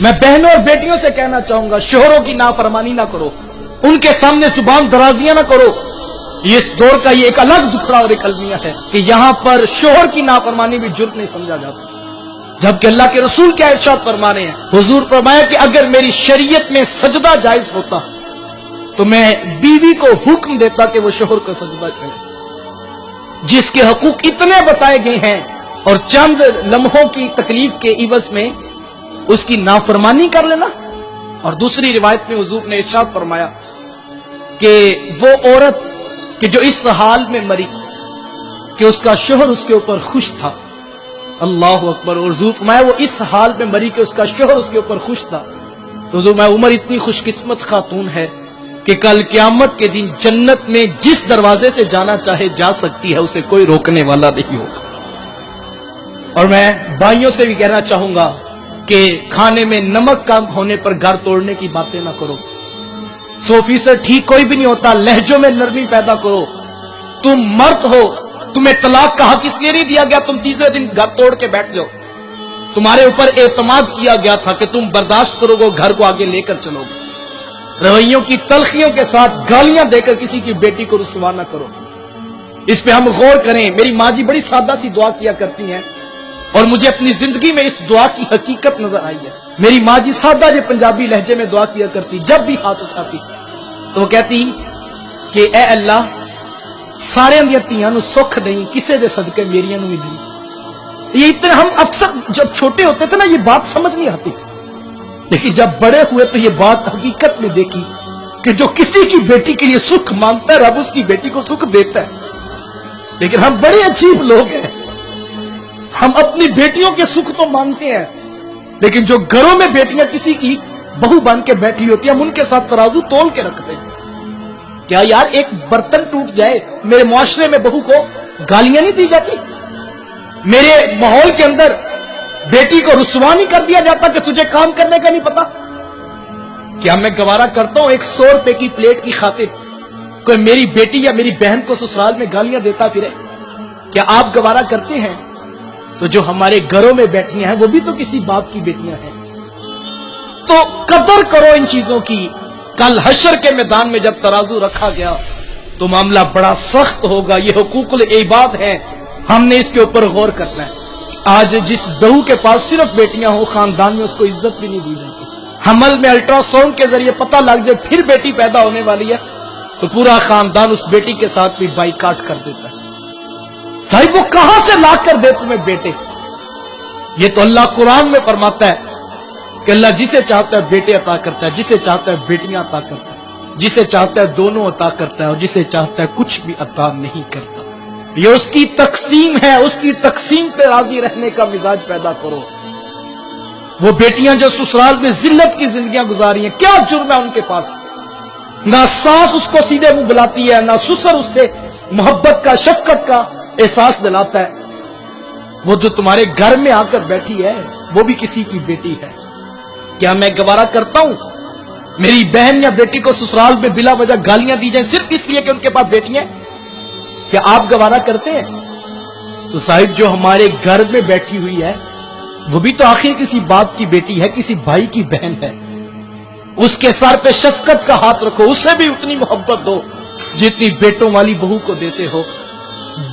मैं बहनों और बेटियों से कहना चाहूंगा, शोहरों की नाफरमानी ना करो, उनके सामने जुबान दराजियां ना करो। ये इस दौर का ये एक अलग दुखड़ा और एक अलमिया है कि यहां पर शोहर की नाफरमानी भी जुर्म नहीं समझा जाता, जबकि अल्लाह के रसूल क्या इरशाद फरमा रहे हैं। हुजूर फरमाया कि अगर मेरी शरीयत में सजदा जायज होता तो मैं बीवी को हुक्म देता कि वो शोहर को सजदा करे। जिसके हकूक इतने बताए गए हैं और चंद लम्हों की तकलीफ के इवज में उसकी नाफरमानी कर लेना। और दूसरी रिवायत में हुजूर ने इरशाद फरमाया कि वो औरत कि जो इस हाल में मरी कि उसका शोहर उसके ऊपर खुश था, अल्लाह अकबर। और हुजूर फरमाया वो इस हाल में मरी कि उसका शोहर उसके ऊपर खुश था, तो हुजूर फरमाया उमर इतनी खुशकिस्मत खातून है कि कल क़यामत के दिन जन्नत में जिस दरवाजे से जाना चाहे जा सकती है, उसे कोई रोकने वाला नहीं होगा। और मैं भाइयों से भी कहना चाहूंगा कि खाने में नमक कम होने पर घर तोड़ने की बातें ना करो। 100% ठीक कोई भी नहीं होता, लहजों में नरमी पैदा करो। तुम मर्द हो, तुम्हें तलाक का हक इसलिए नहीं दिया गया तुम तीसरे दिन घर तोड़ के बैठ जाओ। तुम्हारे ऊपर एतमाद किया गया था कि तुम बर्दाश्त करोगे, घर को आगे लेकर चलोगे। रवैयों की तलखियों के साथ गालियां देकर किसी की बेटी को रुसवा न करो। इस पे हम गौर करें। मेरी माँ जी बड़ी सादा सी दुआ किया करती हैं और मुझे अपनी जिंदगी में इस दुआ की हकीकत नजर आई है। मेरी माँ जी सादा जो पंजाबी लहजे में दुआ किया करती, जब भी हाथ उठाती तो वो कहती कि ए अल्लाह, सारे दियां धीयां नूं सुख नहीं, किसे दे सदके मेरियां नूं भी दी। ये इतने हम अक्सर जब छोटे होते थे ना, ये बात समझ नहीं आती थी, लेकिन जब बड़े हुए तो ये बात हकीकत में देखी कि जो किसी की बेटी के लिए सुख मांगता है, रब उसकी बेटी को सुख देता है। लेकिन हम बड़े अजीब लोग हैं, हम अपनी बेटियों के सुख तो मांगते हैं, लेकिन जो घरों में बेटियां किसी की बहू बन के बैठी होती है, हम उनके साथ तराजू तोल के रखते हैं। क्या यार, एक बर्तन टूट जाए, मेरे मुआशरे में बहू को गालियां नहीं दी जाती? मेरे माहौल के अंदर बेटी को रुसवा नहीं कर दिया जाता कि तुझे काम करने का नहीं पता? क्या मैं गवारा करता हूं 100 रुपए की प्लेट की खातिर कोई मेरी बेटी या मेरी बहन को ससुराल में गालियां देता फिरे? क्या आप गवारा करते हैं? तो जो हमारे घरों में बैठी हैं वो भी तो किसी बाप की बेटियां हैं। तो कदर करो इन चीजों की। कल हशर के मैदान में जब तराजू रखा गया तो मामला बड़ा सख्त होगा। ये हुकूकुल इबाद है, हमने इसके ऊपर गौर करना है। आज जिस बहू के पास सिर्फ बेटियां हो, खानदान में उसको इज्जत भी नहीं दी जाती। हमल में अल्ट्रासाउंड के जरिए पता लग जाए फिर बेटी पैदा होने वाली है तो पूरा खानदान उस बेटी के साथ भी बाइकाट कर देता है। साहिब वो कहां से ला कर दे तुम्हें बेटे? ये तो अल्लाह कुरान में फरमाता है कि अल्लाह जिसे चाहता है बेटे अता करता है, जिसे चाहता है बेटियां अता करता है, जिसे चाहता है दोनों अता करता है और जिसे चाहता है कुछ भी अता नहीं करता। ये उसकी तकसीम है, उसकी तकसीम पे राजी रहने का मिजाज पैदा करो। वो बेटियां जो ससुराल में जिल्लत की जिंदगियां गुजारी हैं, क्या जुर्म है उनके पास? ना सास उसको सीधे मुंह बुलाती है, ना ससुर उससे मोहब्बत का, शफकत का एहसास दिलाता है। वो जो तुम्हारे घर में आकर बैठी है वो भी किसी की बेटी है। क्या मैं गवारा करता हूं मेरी बहन या बेटी को ससुराल में बिला वजह गालियां दी जाए सिर्फ इसलिए कि उनके पास बेटियां? क्या आप गवारा करते हैं? तो साहिब जो हमारे घर में बैठी हुई है वो भी तो आखिर किसी बाप की बेटी है, किसी भाई की बहन है। उसके सर पे शफकत का हाथ रखो, उसे भी उतनी मोहब्बत दो जितनी बेटों वाली बहू को देते हो।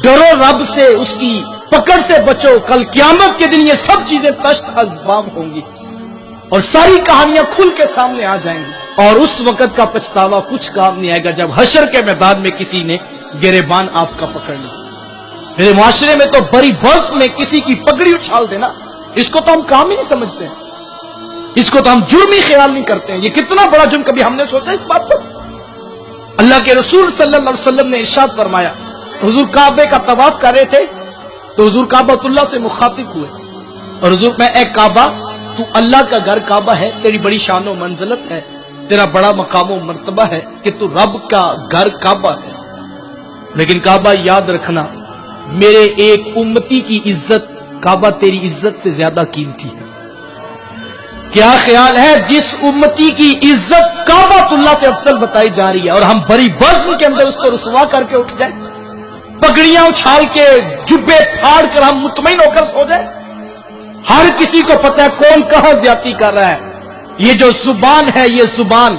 डरो रब से, उसकी पकड़ से बचो। कल क़यामत के दिन ये सब चीजें तश्त अज़बाम होंगी और सारी कहानियां खुल के सामने आ जाएंगी और उस वक्त का पछतावा कुछ काम नहीं आएगा जब हशर के मैदान में किसी ने गिरेबान आपका पकड़ लिया। मेरे माशरे में तो बड़ी बस में किसी की पगड़ी उछाल देना, इसको तो हम काम ही नहीं समझते हैं, इसको तो हम जुर्म ही ख्याल नहीं करते हैं। ये कितना बड़ा जुर्म, कभी हमने सोचा इस बात को? अल्लाह के रसूल सल्लल्लाहु अलैहि वसल्लम ने इरशाद फरमाया, हुजूर काबे का तवाफ कर रहे थे तो हुजूर काबतुल्लाह से मुखातिब हुए और हुजूर में ए काबा, तू अल्लाह का घर काबा है, तेरी बड़ी शान व मंजिलत है, तेरा बड़ा मकाम व मर्तबा है कि तू रब का घर काबा है, लेकिन काबा याद रखना मेरे एक उम्मती की इज्जत काबा तेरी इज्जत से ज्यादा कीमती है। क्या ख्याल है, जिस उम्मती की इज्जत काबातुल्लाह से अफसल बताई जा रही है और हम बड़ी बज़्म के अंदर उसको रुसवा करके उठ जाए, पगड़ियां उछाल के जुब्बे फाड़ कर हम मुतमईन होकर सो जाए। हर किसी को पता है कौन कहां ज्यादती कर रहा है। یہ جو زبان ہے، یہ زبان،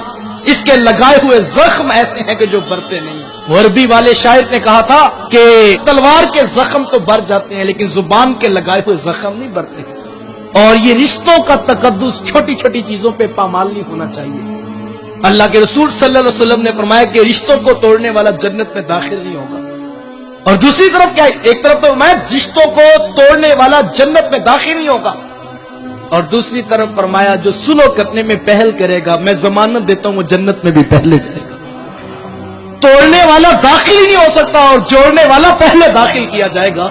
اس کے لگائے ہوئے زخم ایسے ہیں کہ جو برتے نہیں۔ عربی والے شاعر نے کہا تھا کہ تلوار کے زخم تو بر جاتے ہیں لیکن زبان کے لگائے ہوئے زخم نہیں برتے۔ اور یہ رشتوں کا تقدس چھوٹی چھوٹی چیزوں پہ پامال نہیں ہونا چاہیے۔ اللہ کے رسول صلی اللہ علیہ وسلم نے فرمایا کہ رشتوں کو توڑنے والا جنت میں داخل نہیں ہوگا، اور دوسری طرف کیا ہے؟ ایک طرف تو میں رشتوں کو توڑنے والا جنت میں داخل نہیں ہوگا، اور دوسری طرف فرمایا جو سلو کرنے میں پہل کرے گا میں ضمانت دیتا ہوں وہ جنت میں بھی پہلے جائے گا۔ توڑنے والا داخل ہی نہیں ہو سکتا اور جوڑنے والا پہلے داخل کیا جائے گا،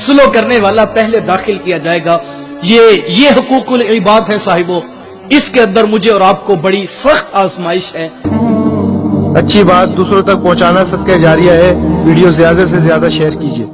سلو کرنے والا پہلے داخل کیا جائے گا۔ یہ حقوق العباد ہے صاحبوں، اس کے اندر مجھے اور آپ کو بڑی سخت آزمائش ہے۔ اچھی بات دوسروں تک پہنچانا صدقہ جاریہ ہے، ویڈیو زیادہ سے زیادہ شیئر کیجیے۔